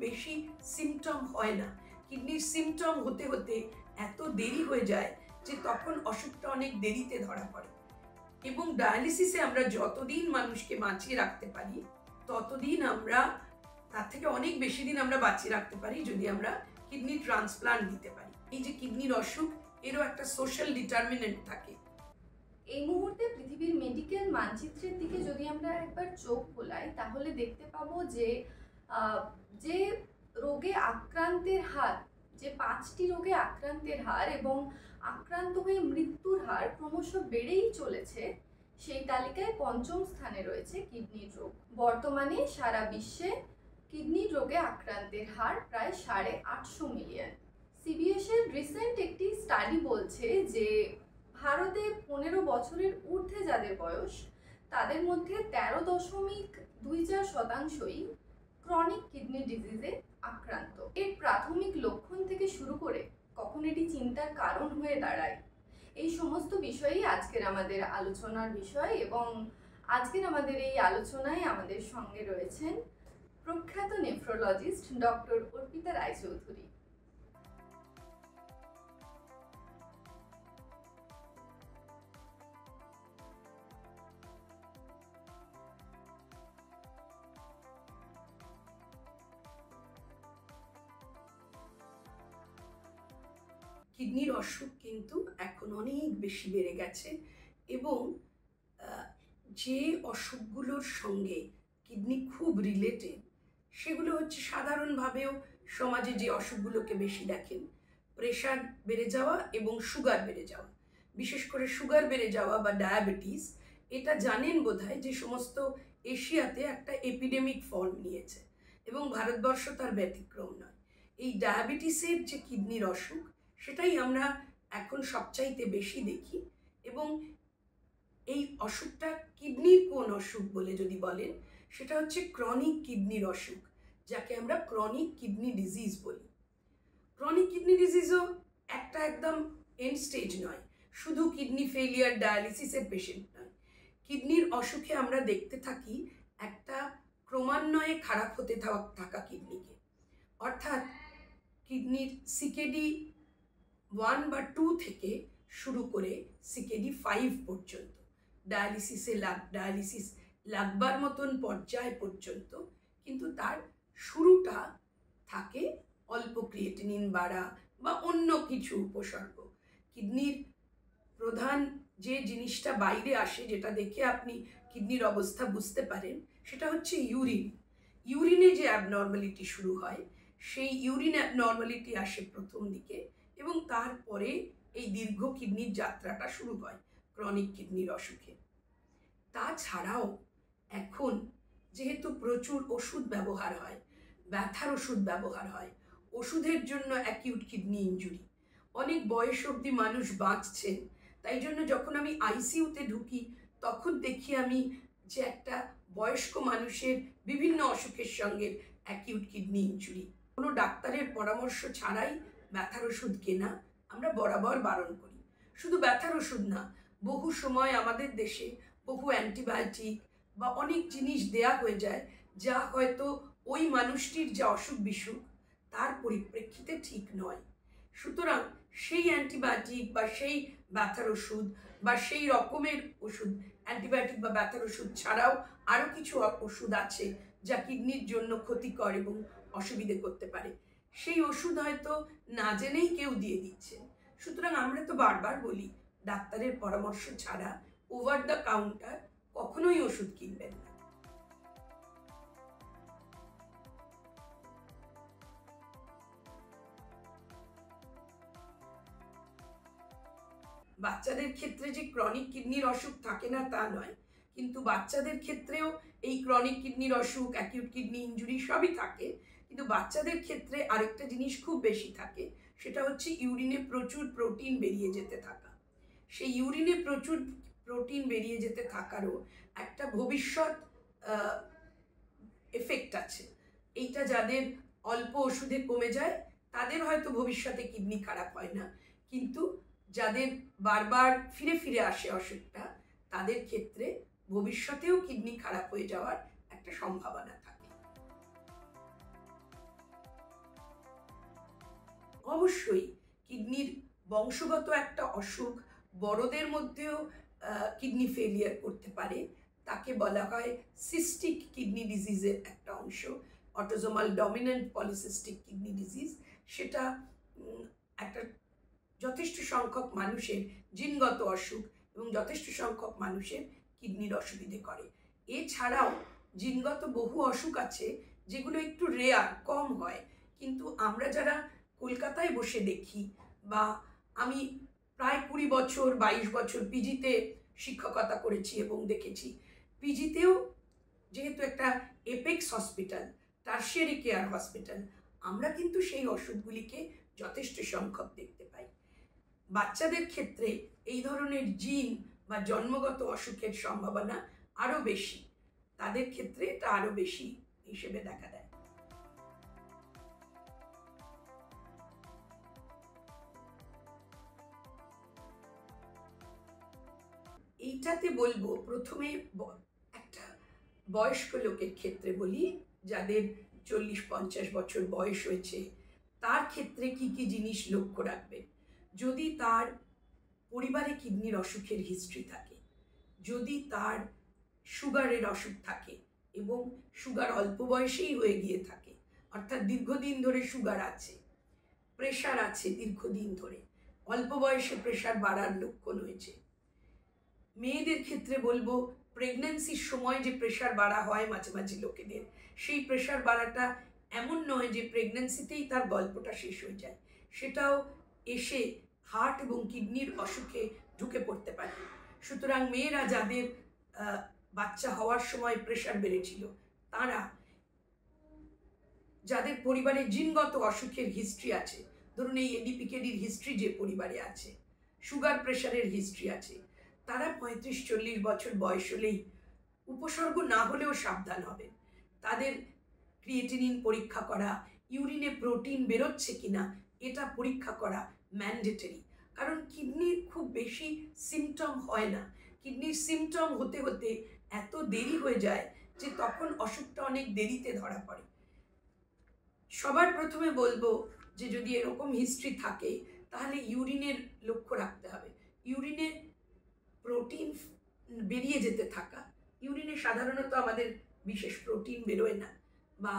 বেশি সিমটম হয় না। কিডনির সিমটম হতে হতে এত দেরি হয়ে যায় যে তখন অসুখটা অনেক দেরিতে ধরা পড়ে। এবং ডায়ালিসিসে আমরা যতদিন মানুষকে বাঁচিয়ে রাখতে পারি ততদিন আমরা তার থেকে অনেক বেশি দিন আমরা বাঁচিয়ে রাখতে পারি যদি আমরা কিডনি ট্রান্সপ্লান্ট দিতে পারি। এই যে কিডনির অসুখ, এরও একটা সোশ্যাল ডিটারমিনেন্ট থাকে। এই মুহূর্তে পৃথিবীর মেডিকেল মানচিত্রের দিকে যদি আমরা একবার চোখ বোলাই তাহলে দেখতে পাবো যে যে রোগে আক্রান্তের হার, যে 5টি রোগে আক্রান্তের হার এবং আক্রান্ত হয়ে মৃত্যুর হার ক্রমশ বেড়েই চলেছে, সেই তালিকায় 5ম স্থানে রয়েছে কিডনির রোগ। বর্তমানে সারা বিশ্বে কিডনির রোগে আক্রান্তের হার প্রায় 850 মিলিয়ন। CBS এর রিসেন্ট একটি স্টাডি বলছে যে ভারতে 15 বছরের ঊর্ধ্বে যাদের বয়স তাদের মধ্যে 13.24% ক্রনিক কিডনি ডিজিজে আক্রান্ত। এর প্রাথমিক লক্ষণ থেকে শুরু করে কখন এটি চিন্তার কারণ হয়ে দাঁড়ায়, এই সমস্ত বিষয়ই আজকের আমাদের আলোচনার বিষয়। এবং আজকের আমাদের এই আলোচনায় আমাদের সঙ্গে রয়েছেন প্রখ্যাত নেফ্রোলজিস্ট ডক্টর অর্পিতা রায়চৌধুরী। কিডনির অসুখ কিন্তু এখন অনেক বেশি বেড়ে গেছে এবং যে অসুখগুলোর সঙ্গে কিডনি খুব রিলেটেড সেগুলো হচ্ছে সাধারণভাবেও সমাজে যে অসুখগুলোকে বেশি দেখেন, প্রেশার বেড়ে যাওয়া এবং সুগার বেড়ে যাওয়া। বিশেষ করে সুগার বেড়ে যাওয়া বা ডায়াবেটিস, এটা জানেন বোধহয় যে সমস্ত এশিয়াতে একটা এপিডেমিক ফর্ম নিয়েছে এবং ভারতবর্ষ তার ব্যতিক্রম নয়। এই ডায়াবেটিসের যে কিডনির অসুখ সেটাই আমরা এখন সবচাইতে বেশি দেখি। এবং এই অসুখটা কিডনির কোন অসুখ বলে যদি বলেন, সেটা হচ্ছে ক্রনিক কিডনির অসুখ, যাকে আমরা ক্রনিক কিডনি ডিজিজ বলি। ক্রনিক কিডনি ডিজিজও একটা একদম এন্ড স্টেজ নয়, শুধু কিডনি ফেলিয়ার ডায়ালিসিসের পেশেন্ট নয়। কিডনির অসুখে আমরা দেখতে থাকি একটা ক্রমান্বয়ে খারাপ হতে থাকা কিডনিকে, অর্থাৎ কিডনির সিকেডি 1 বা 2 থেকে শুরু করে সিকেডি 5 পর্যন্ত, ডায়ালিসিস লাগবার মতন পর্যায় পর্যন্ত কিন্তু তার শুরুটা থাকে অল্প ক্রিয়েটিনিন বাড়া বা অন্য কিছু উপসর্গ। কিডনির প্রধান যে জিনিসটা বাইরে আসে, যেটা দেখে আপনি কিডনির অবস্থা বুঝতে পারেন, সেটা হচ্ছে ইউরিন। ইউরিনে যে অ্যাবনর্মালিটি শুরু হয়, সেই ইউরিন অ্যাবনর্মালিটি আসে প্রথম দিকে এবং তারপরে এই দীর্ঘ কিডনির যাত্রাটা শুরু হয় ক্রনিক কিডনির অসুখে। তাছাড়াও এখন যেহেতু প্রচুর ওষুধ ব্যবহার হয়, ব্যথার ওষুধ ব্যবহার হয়, ওষুধের জন্য অ্যাকিউট কিডনি ইনজুরি, অনেক বয়স অবধি মানুষ বাঁচছেন। তাই জন্য যখন আমি আইসিইউতে ঢুকি তখন দেখি আমি যে একটা বয়স্ক মানুষের বিভিন্ন অসুখের সঙ্গে অ্যাকিউট কিডনি ইনজুরি। কোনো ডাক্তারের পরামর্শ ছাড়াই ব্যথার ওষুধ কেনা আমরা বরাবর বারণ করি। শুধু ব্যথার ওষুধ না, বহু সময় আমাদের দেশে বহু অ্যান্টিবায়োটিক বা অনেক জিনিস দেয়া হয়ে যায় যা হয়তো ওই মানুষটির যে অসুখ বিসুখ তার পরিপ্রেক্ষিতে ঠিক নয়। সুতরাং সেই অ্যান্টিবায়োটিক বা সেই ব্যথার ওষুধ বা সেই রকমের ওষুধ, অ্যান্টিবায়োটিক বা ব্যথার ওষুধ ছাড়াও আরও কিছু ওষুধ আছে যা কিডনির জন্য ক্ষতিকর এবং অসুবিধে করতে পারে, সেই ওষুধ হয়তো না জেনেই কেউ দিয়ে দিচ্ছে। সুতরাং আমরা তো বারবার বলি, ডাক্তারের পরামর্শ ছাড়া ওভার দ্য কাউন্টার কখনোই ওষুধ কিনবেন না। বাচ্চাদের ক্ষেত্রে যে ক্রনিক কিডনির অসুখ থাকে না তা নয়, কিন্তু বাচ্চাদের ক্ষেত্রেও এই ক্রনিক কিডনির অসুখ, অ্যাকিউট কিডনি ইনজুরি সবই থাকে। কিন্তু বাচ্চাদের ক্ষেত্রে আরেকটা জিনিস খুব বেশি থাকে, সেটা হচ্ছে ইউরিনে প্রচুর প্রোটিন বেরিয়ে যেতে থাকা। সেই ইউরিনে প্রচুর প্রোটিন বেরিয়ে যেতে থাকারও একটা ভবিষ্যৎ এফেক্ট আছে। এইটা যাদের অল্প ওষুধে কমে যায় তাদের হয়তো ভবিষ্যতে কিডনি খারাপ হয় না, কিন্তু যাদের বারবার ফিরে ফিরে আসে অসুখটা, তাদের ক্ষেত্রে ভবিষ্যতেও কিডনি খারাপ হয়ে যাওয়ার একটা সম্ভাবনা থাকে। অবশ্যই কিডনির বংশগত একটা অসুখ বড়দের মধ্যেও কিডনি ফেলিয়ার করতে পারে, তাকে বলা হয় সিস্টিক কিডনি ডিজিজের একটা অংশ, autosomal dominant polycystic kidney disease. সেটা একটা যথেষ্ট সংখ্যক মানুষের জিনগত অসুখ এবং যথেষ্ট সংখ্যক মানুষের কিডনির অসুবিধে করে। এছাড়াও জিনগত বহু অসুখ আছে যেগুলো একটু রেয়ার, কম হয়, কিন্তু আমরা যারা কলকাতায় বসে দেখি, বা আমি প্রায় 20 বছর 22 বছর পিজিতে শিক্ষকতা করেছি এবং দেখেছি, পিজিতেও যেহেতু একটা apex hospital, tertiary care hospital, আমরা কিন্তু সেই অসুখগুলিকে যথেষ্ট সংখ্যক দেখতে পাই। বাচ্চাদের ক্ষেত্রে এই ধরনের জিন বা জন্মগত অসুখের সম্ভাবনা আরও বেশি, তাদের ক্ষেত্রে এটা আরও বেশি হিসেবে দেখা দেয়। এইটাতে বলবো, প্রথমে একটা বয়স্ক লোকের ক্ষেত্রে বলি, যাদের 40-50 বছর বয়স হয়েছে, তার ক্ষেত্রে কি কি জিনিস লক্ষ্য রাখবেন। যদি তার পরিবারে কিডনির অসুখের হিস্ট্রি থাকে, যদি তার সুগারের অসুখ থাকে এবং সুগার অল্প বয়সেই হয়ে গিয়ে থাকে, অর্থাৎ দীর্ঘদিন ধরে সুগার আছে, প্রেশার আছে দীর্ঘদিন ধরে, অল্প বয়সে প্রেশার বাড়ার লক্ষণ হয়েছে। মেয়েদের ক্ষেত্রে বলবো, প্রেগন্যান্সির সময় যে প্রেশার বাড়া হয় মাঝে মাঝে লোকেদের, সেই প্রেশার বাড়াটা এমন নয় যে প্রেগন্যান্সিতেই তার গল্পটা শেষ হয়ে যায়, সেটাও এসে হার্ট এবং কিডনির অসুখে ঢুকে পড়তে পারে। সুতরাং মেয়েরা যাদের বাচ্চা হওয়ার সময় প্রেশার বেড়েছিল, তারা, যাদের পরিবারে জিনগত অসুখের হিস্ট্রি আছে, ধরুন এই এডিপিকেডির হিস্ট্রি যে পরিবারে আছে, সুগার প্রেশারের হিস্ট্রি আছে, তারা 35-40 বছর বয়স হলেই উপসর্গ না হলেও সাবধান হবে। তাদের ক্রিয়েটিনিন পরীক্ষা করা, ইউরিনে প্রোটিন বেরোচ্ছে কিনা এটা পরীক্ষা করা ম্যান্ডেটরি। কারণ কিডনির খুব বেশি সিমটম হয় না, কিডনির সিমটম হতে হতে এত দেরি হয়ে যায় যে তখন অসুখটা অনেক দেরিতে ধরা পড়ে। সবার প্রথমে বলবো যে যদি এরকম হিস্ট্রি থাকে তাহলে ইউরিনের লক্ষ্য রাখতে হবে। ইউরিনে প্রোটিন বেরিয়ে যেতে থাকা, ইউরিনে সাধারণত আমাদের বিশেষ প্রোটিন বেরোয় না, বা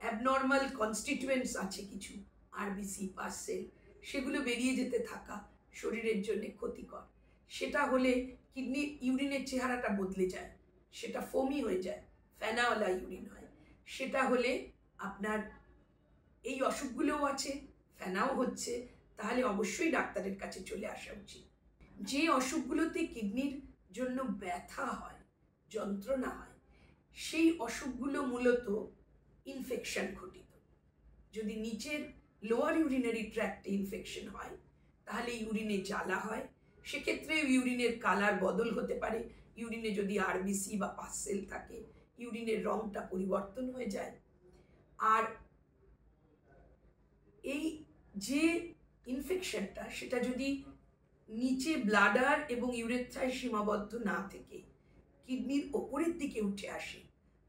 অ্যাবনর্মাল কনস্টিটিউয়েন্টস আছে কিছু, আরবিসি, পাস সেল, সেগুলো বেরিয়ে যেতে থাকা শরীরের জন্য ক্ষতিকর। সেটা হলে কিডনির ইউরিনের চেহারাটা বদলে যায়, সেটা ফোমি হয়ে যায়, ফেনাওয়ালা ইউরিন হয়। সেটা হলে আপনার এই অসুখগুলোও আছে, ফেনাও হচ্ছে, তাহলে অবশ্যই ডাক্তারের কাছে চলে আসা উচিত। যে অসুখগুলোতে কিডনির জন্য ব্যথা হয়, যন্ত্রণা হয়, সেই অসুখগুলো মূলত ইনফেকশন ঘটিত। যদি নিচের লোয়ার ইউরিনারি ট্র্যাক্টে ইনফেকশন হয় তাহলে ইউরিনে জ্বালা হয়, সেক্ষেত্রে ইউরিনের কালার বদল হতে পারে। ইউরিনে যদি আরবিসি বা পাসসেল থাকে, ইউরিনের রংটা পরিবর্তন হয়ে যায়। আর এই যে ইনফেকশনটা, সেটা যদি নিচে ব্লাডার এবং ইউরেথ্রায় সীমাবদ্ধ না থেকে কিডনির ওপরের দিকে উঠে আসে,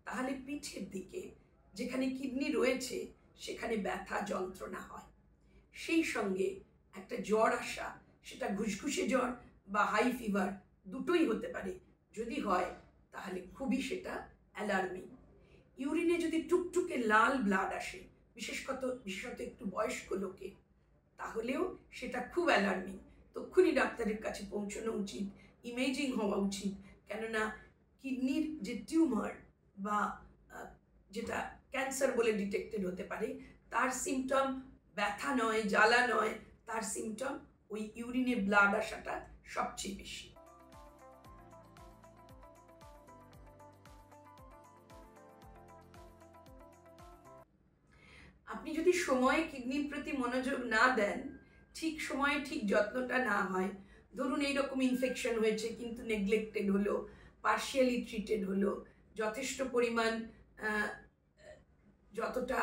তাহলে পিঠের দিকে যেখানে কিডনি রয়েছে সেখানে ব্যথা যন্ত্রণা হয়। সেই সঙ্গে একটা জ্বর আসা, সেটা ঘুসঘুসে জ্বর বা হাই ফিভার দুটোই হতে পারে। যদি হয় তাহলে খুবই সেটা অ্যালার্মিং। ইউরিনে যদি টুকটুকে লাল ব্লাড আসে, বিশেষত একটু বয়স্ক লোকে, তাহলেও সেটা খুব অ্যালার্মিং। তক্ষুনি ডাক্তারের কাছে পৌঁছানো উচিত, ইমেজিং হওয়া উচিত। কেননা কিডনির যে টিউমার বা যেটা ক্যান্সার বলে ডিটেক্টেড হতে পারে, তার সিমটম ব্যথা নয়, জ্বালা নয়, তার সিমটম ওই ইউরিনে ব্লাড আসাটা সবচেয়ে বেশি। আপনি যদি সময়ে কিডনির প্রতি মনোযোগ না দেন, ঠিক সময়ে ঠিক যত্নটা না হয়, ধরুন এইরকম ইনফেকশন হয়েছে কিন্তু নেগলেক্টেড হলো, পার্শিয়ালি ট্রিটেড হলো, যথেষ্ট পরিমাণ যতটা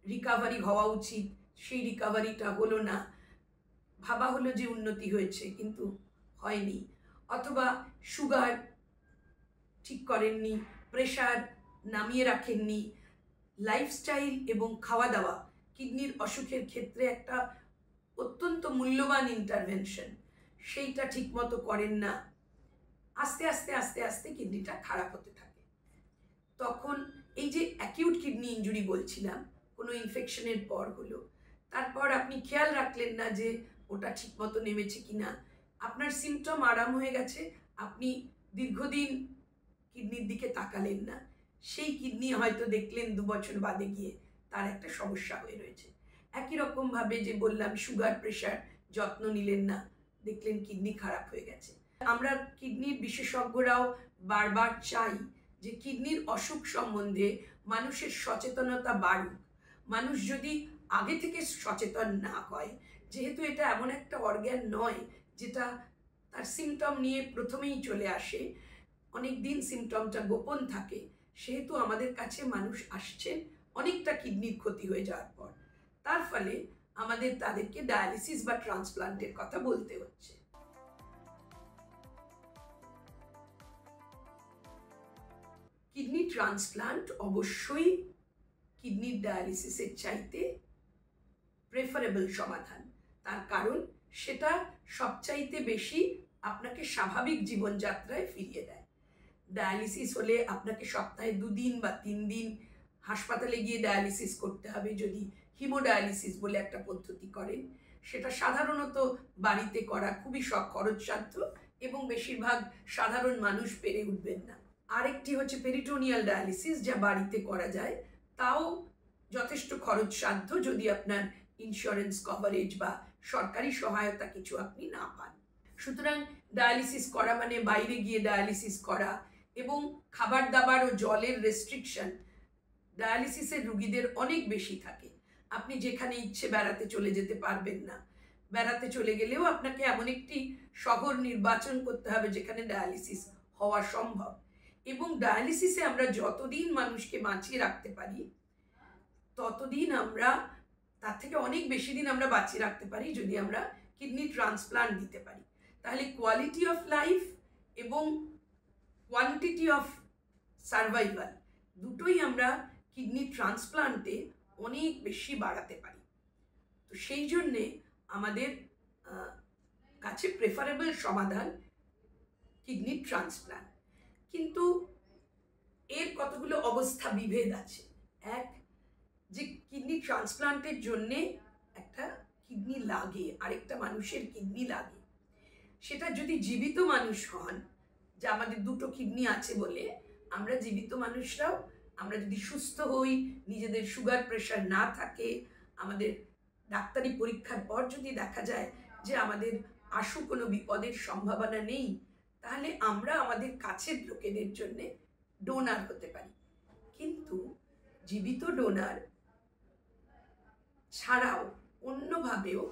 রিকাভারি হওয়া উচিত সেই রিকাভারিটা হলো না, ভাবা হলো যে উন্নতি হয়েছে কিন্তু হয়নি, অথবা সুগার ঠিক করেননি, প্রেশার নামিয়ে রাখেননি, লাইফস্টাইল এবং খাওয়া দাওয়া কিডনির অসুখের ক্ষেত্রে একটা অত্যন্ত মূল্যবান ইন্টারভেনশন সেইটা ঠিকমতো করেন না, আস্তে আস্তে আস্তে আস্তে কিডনিটা খারাপ হতে থাকে। তখন এই যে অ্যাকিউট কিডনি ইনজুরি বলছিলাম, কোনো ইনফেকশনের পর হলো, তারপর আপনি খেয়াল রাখলেন না যে ওটা ঠিকমতো নেমেছে কিনা, আপনার সিমটম আরাম হয়ে গেছে, আপনি দীর্ঘদিন কিডনির দিকে তাকালেন না, সেই কিডনি হয়তো দেখলেন 2 বছর বাদে গিয়ে তার একটা সমস্যা হয়ে রয়েছে। একই রকমভাবে যে বললাম সুগার প্রেশার যত্ন নিলেন না, দেখলেন কিডনি খারাপ হয়ে গেছে। আমরা কিডনির বিশেষজ্ঞরাও বারবার চাই যে কিডনির অসুখ সম্বন্ধে মানুষের সচেতনতা বাড়ুক। মানুষ যদি আগে থেকে সচেতন না হয়, যেহেতু এটা এমন একটা অর্গ্যান নয় যেটা তার সিমটম নিয়ে প্রথমেই চলে আসে, অনেক দিন সিমটমটা গোপন থাকে, সেহেতু আমাদের কাছে মানুষ আসছেন অনেকটা কিডনির ক্ষতি হয়ে যাওয়ার পর, তার ফলে আমাদের তাদেরকে ডায়ালিসিস বা ট্রান্সপ্লান্টের কথা বলতে হচ্ছে। কিডনি ট্রান্সপ্লান্ট অবশ্যই কিডনির ডায়ালিসিসের চাইতে প্রেফারেবল সমাধান, তার কারণ সেটা সবচাইতে বেশি আপনাকে স্বাভাবিক জীবনযাত্রায় ফিরিয়ে দেয়। ডায়ালিসিস হলে আপনাকে সপ্তাহে 2 দিন বা 3 দিন হাসপাতালে গিয়ে ডায়ালিসিস করতে হবে যদি হিমোডায়ালিসিস বলে একটা পদ্ধতি করেন। সেটা সাধারণত বাড়িতে করা খুবই খরচসাধ্য এবং বেশিরভাগ সাধারণ মানুষ পেরে উঠবেন না। আরেকটি হচ্ছে পেরিটোনিয়াল ডায়ালিসিস, যা বাড়িতে করা যায়, তাও যথেষ্ট খরচসাধ্য যদি আপনার ইন্স্যুরেন্স কভারেজ বা সরকারি সহায়তা কিছু আপনি না পান। সুতরাং ডায়ালিসিস করা মানে বাইরে গিয়ে ডায়ালিসিস করা এবং খাবার দাবার ও জলের রেস্ট্রিকশন ডায়ালিসিসের রুগীদের অনেক বেশি থাকে। আপনি যেখানে ইচ্ছে বেড়াতে চলে যেতে পারবেন না, বেড়াতে চলে গেলেও আপনাকে এমন একটি শহর নির্বাচন করতে হবে যেখানে ডায়ালিসিস হওয়া সম্ভব। এবং ডায়ালিসিসে আমরা যতদিন মানুষকে বাঁচিয়ে রাখতে পারি ততদিন আমরা, তার থেকে অনেক বেশি দিন আমরা বাঁচিয়ে রাখতে পারি যদি আমরা কিডনি ট্রান্সপ্লান্ট দিতে পারি। তাহলে কোয়ালিটি অফ লাইফ এবং কোয়ান্টিটি অফ সার্ভাইভাল দুটোই আমরা কিডনি ট্রান্সপ্লান্টে অনেক বেশি বাড়াতে পারি। তো সেই জন্যে আমাদের কাছে প্রেফারেবল সমাধান কিডনি ট্রান্সপ্লান্ট। কিন্তু এর কতগুলো অবস্থা বিভেদ আছে। এক, যে কিডনি ট্রান্সপ্লান্টের জন্যে একটা কিডনি লাগে, আরেকটা মানুষের কিডনি লাগে, সেটা যদি জীবিত মানুষ হন, যা আমাদের 2টো কিডনি আছে বলে আমরা জীবিত মানুষরাও, আমরা যদি সুস্থ হই, নিজেদের সুগার প্রেশার না থাকে, আমাদের ডাক্তারি পরীক্ষার পর যদি দেখা যায় যে আমাদের আশু কোনো বিপদের সম্ভাবনা নেই, তাহলে আমরা আমাদের কাছের লোকেদের জন্য ডোনার হতে পারি। কিন্তু জীবিত ডোনার ছাড়াও অন্যভাবেও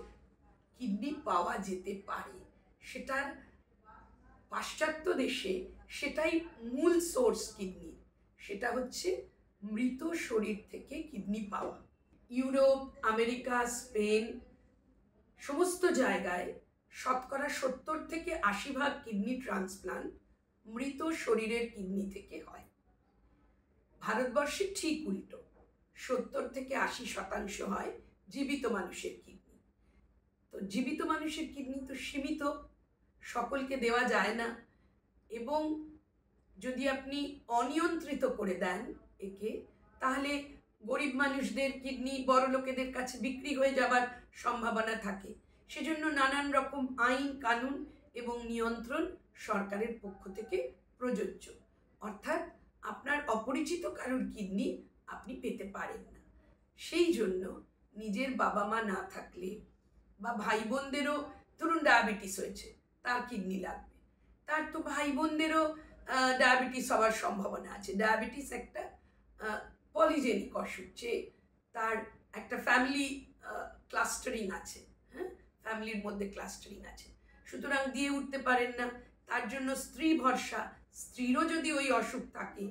কিডনি পাওয়া যেতে পারে। সেটার পাশ্চাত্য দেশে সেটাই মূল সোর্স কিডনি, সেটা হচ্ছে মৃত শরীর থেকে কিডনি পাওয়া। ইউরোপ, আমেরিকা, স্পেন সমস্ত জায়গায় 70% থেকে 80% কিডনি ট্রান্সপ্লান্ট মৃত শরীরের কিডনি থেকে হয়। ভারতবর্ষে ঠিক উল্টো, 70 থেকে 80% হয় জীবিত মানুষের কিডনি। তো জীবিত মানুষের কিডনি তো সীমিত, সকলকে দেওয়া যায় না, এবং যদি আপনি অনিয়ন্ত্রিত করে দেন একে, তাহলে গরিব মানুষদের কিডনি বড় লোকেদের কাছে বিক্রি হয়ে যাবার সম্ভাবনা থাকে। সেজন্য নানান রকম আইন কানুন এবং নিয়ন্ত্রণ সরকারের পক্ষ থেকে প্রযোজ্য। অর্থাৎ আপনার অপরিচিত কারোর কিডনি আপনি পেতে পারেন না। সেই জন্য নিজের বাবা মা না থাকলে বা ভাই বোনদেরও, ধরুন ডায়াবেটিস হয়েছে, তার কিডনি লাগবে, তার তো ভাই বোনদেরও ডায়াবেটিস হওয়ার সম্ভাবনা আছে। ডায়াবেটিস একটা পলিজেনিক অসুখ, যে তার একটা ফ্যামিলি ক্লাস্টারিং আছে, হ্যাঁ, ফ্যামিলির মধ্যে ক্লাস্টারিং আছে, সুতরাং দিয়ে উঠতে পারেন না। তার জন্য স্ত্রী ভরসা, স্ত্রীরও যদি ওই অসুখ থাকে,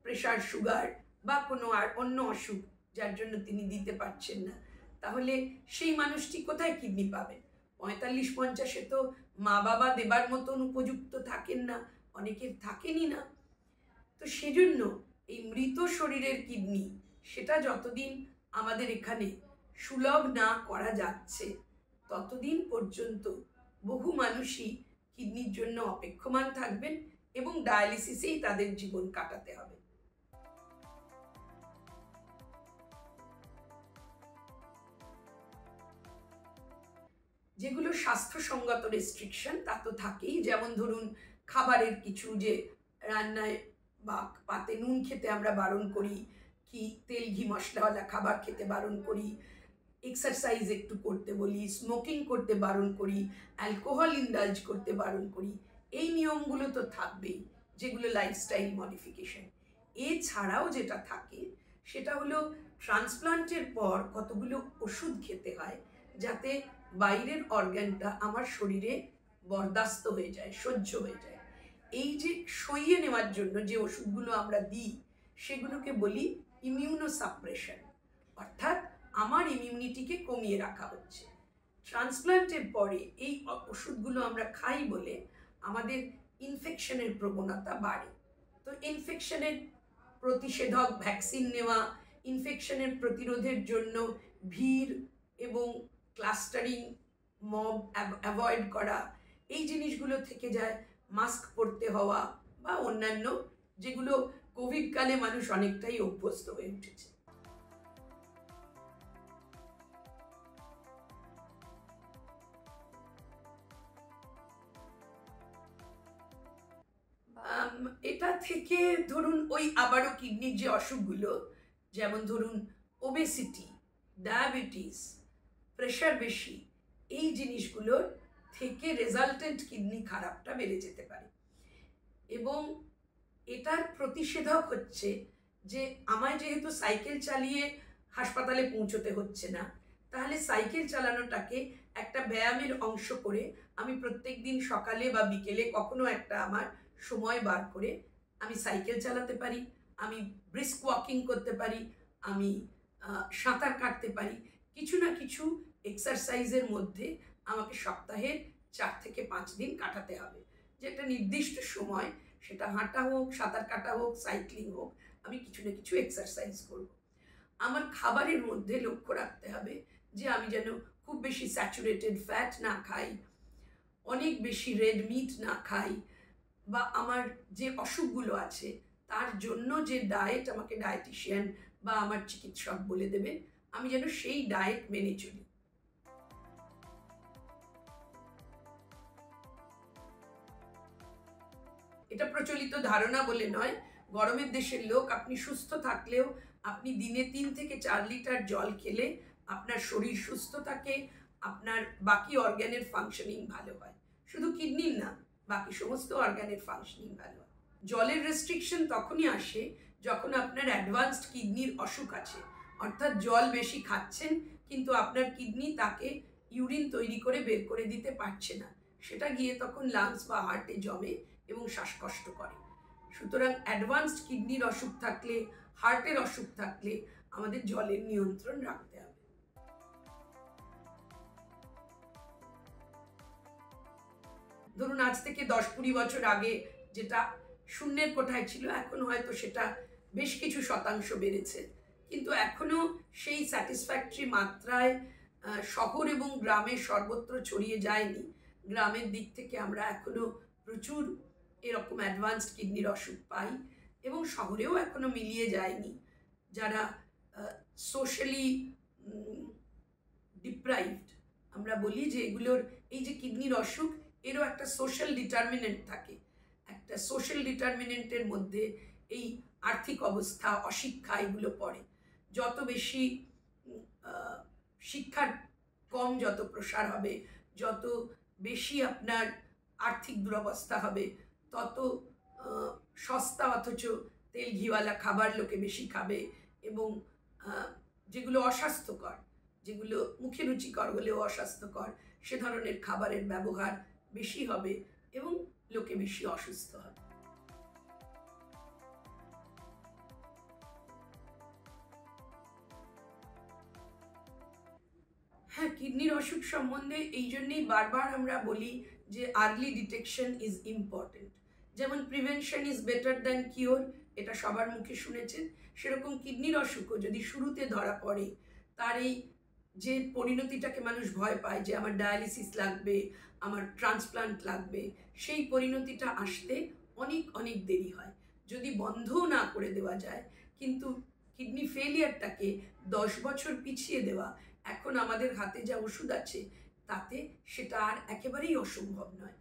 প্রেশার, সুগার বা কোনো আর অন্য অসুখ যার জন্য তিনি দিতে পারছেন না, তাহলে সেই মানুষটি কোথায় কিডনি পাবেন? 45-50-এ তো মা বাবা দেবার মতন উপযুক্ত থাকেন না, অনেকের থাকেনই না। তো সেজন্য এই মৃত শরীরের কিডনি, সেটা যতদিন আমাদের এখানে সুলভ না করা যাচ্ছে ততদিন পর্যন্ত বহু মানুষই কিডনির জন্য অপেক্ষমান থাকবেন এবং ডায়ালিসিসেই তাদের জীবন কাটাতে হবে। যেগুলো স্বাস্থ্যসঙ্গত রেস্ট্রিকশন তা তো থাকেই, যেমন ধরুন খাবারের কিছু, যে রান্নায় বা পাতে নুন খেতে আমরা বারণ করি, কি তেল ঘি মশলাওয়ালা খাবার খেতে বারণ করি, এক্সারসাইজ একটু করতে বলি, স্মোকিং করতে বারণ করি, অ্যালকোহল ইন্ডালজ করতে বারণ করি। এই নিয়মগুলো তো থাকবেই, যেগুলো লাইফস্টাইল মডিফিকেশন। এছাড়াও যেটা থাকে সেটা হলো ট্রান্সপ্লান্টের পর কতগুলো ওষুধ খেতে হয় যাতে বাইরের অর্গানটা আমার শরীরে বরদাস্ত হয়ে যায়, সহ্য হয়ে যায়। এই যে সইয়ে নেওয়ার জন্য যে ওষুধগুলো আমরা দিই সেগুলোকে বলি ইমিউনোসাপ্রেশন, অর্থাৎ আমার ইমিউনিটিকে কমিয়ে রাখা হচ্ছে। ট্রান্সপ্লান্টের পরে এই ওষুধগুলো আমরা খাই বলে আমাদের ইনফেকশনের প্রবণতা বাড়ে। তো ইনফেকশনের প্রতিষেধক ভ্যাকসিন নেওয়া, ইনফেকশনের প্রতিরোধের জন্য ভিড় এবং ক্লাস্টারিং, মব অ্যাভয়েড করা, এই জিনিসগুলো থেকে যায়। মাস্ক পরতে হওয়া বা অন্যান্য, যেগুলো কোভিডকালে মানুষ অনেকটাই অভ্যস্ত হয়ে উঠেছে। এটা থেকে ধরুন ওই আবারও কিডনির যে অসুখগুলো, যেমন ধরুন ওবেসিটি, ডায়াবেটিস, প্রেশার বেশি, এই জিনিসগুলোর থেকে রেজাল্টেন্ট কিডনি খারাপটা বেড়ে যেতে পারে। এবং এটার প্রতিষেধক হচ্ছে যে আমায় যেহেতু সাইকেল চালিয়ে হাসপাতালে পৌঁছতে হচ্ছে না, তাহলে সাইকেল চালানোটাকে একটা ব্যায়ামের অংশ করে আমি প্রত্যেক দিন সকালে বা বিকেলে কখনো একটা আমার সময় বার করে আমি সাইকেল চালাতে পারি, আমি ব্রিস্ক ওয়াকিং করতে পারি, আমি সাঁতার কাটতে পারি। কিছু না কিছু এক্সারসাইজের মধ্যে আমাকে সপ্তাহের 4 থেকে 5 দিন কাটাতে হবে, যে একটা নির্দিষ্ট সময়, সেটা হাঁটা হোক, সাঁতার কাটা হোক, সাইক্লিং হোক, আমি কিছু না কিছু এক্সারসাইজ করব। আমার খাবারের মধ্যে লক্ষ্য রাখতে হবে যে আমি যেন খুব বেশি স্যাচুরেটেড ফ্যাট না খাই, অনেক বেশি রেড মিট না খাই, বা আমার যে অসুখগুলো আছে তার জন্য যে ডায়েট আমাকে ডায়েটিশিয়ান বা আমার চিকিৎসক বলে দেবেন, আমি যেন সেই ডায়েট মেনে চলি। এটা প্রচলিত ধারণা বলে নয়, গরমের দেশের লোক আপনি সুস্থ থাকলেও আপনি দিনে 3 থেকে 4 লিটার জল খেলে আপনার শরীর সুস্থ থাকে, আপনার বাকি অর্গানের ফাংশনিং ভালো হয়। শুধু কিডনির না, বাকি সমস্ত অর্গানের ফাংশনিং ভালো হয়। জলের রেস্ট্রিকশন তখনই আসে যখন আপনার অ্যাডভান্সড কিডনির অসুখ আছে, অর্থাৎ জল বেশি খাচ্ছেন কিন্তু আপনার কিডনি তাকে ইউরিন তৈরি করে বের করে দিতে পারছে না, সেটা গিয়ে তখন লাংস বা হার্টে জমে এবং শ্বাসকষ্ট করে। সুতরাং অ্যাডভান্সড কিডনির অসুখ থাকলে, হার্টের অসুখ থাকলে আমাদের জলের নিয়ন্ত্রণ রাখতে হবে। ধরুন আজ থেকে 10-20 বছর আগে যেটা শূন্যের কোঠায় ছিল, এখন হয়তো সেটা বেশ কিছু শতাংশ বেড়েছে, কিন্তু এখনো সেই স্যাটিসফ্যাক্টরি মাত্রায় শহর এবং গ্রামে সর্বত্র ছড়িয়ে যায়নি। গ্রামের দিক থেকে আমরা এখনো প্রচুর এরকম অ্যাডভান্সড কিডনির অসুখ পাই, এবং শহরেও এখনো মিলিয়ে যায়নি। যারা সোশ্যালি ডিপ্রাইভড, আমরা বলি যে এগুলোর, এই যে কিডনির অসুখ, এরও একটা সোশ্যাল ডিটারমিনেন্ট থাকে। একটা সোশ্যাল ডিটারমিনেন্টের মধ্যে এই আর্থিক অবস্থা, অশিক্ষা, এগুলো পড়ে। যত বেশি শিক্ষার কম যত প্রসার হবে, যত বেশি আপনার আর্থিক দুরবস্থা হবে, তত সস্তা অথচ তেল ঘিওয়ালা খাবার লোকে বেশি খাবে, এবং যেগুলো অস্বাস্থ্যকর, যেগুলো মুখে রুচিকর হলেও অস্বাস্থ্যকর, সে ধরনের খাবারের ব্যবহার বেশি হবে এবং লোকে বেশি অসুস্থ হবে। হ্যাঁ, কিডনির অসুখ সম্বন্ধে এই জন্যেই বারবার আমরা বলি যে আর্লি ডিটেকশন ইজ ইম্পর্টেন্ট। যেমন prevention is better than cure, এটা সবার মুখে শুনেছেন। সেরকম কিডনির অসুখও যদি শুরুতে ধরা পড়ে, তার এই যে পরিণতিটাকে মানুষ ভয় পায় যে আমার ডায়ালিসিস লাগবে, আমার ট্রান্সপ্লান্ট লাগবে, সেই পরিণতিটা আসতে অনেক অনেক দেরি হয়। যদি বন্ধও না করে দেওয়া যায়, কিন্তু কিডনি ফেলিয়ারটাকে 10 বছর পিছিয়ে দেওয়া এখন আমাদের হাতে যা ওষুধ আছে তাতে সেটা আর একেবারেই অসম্ভব নয়।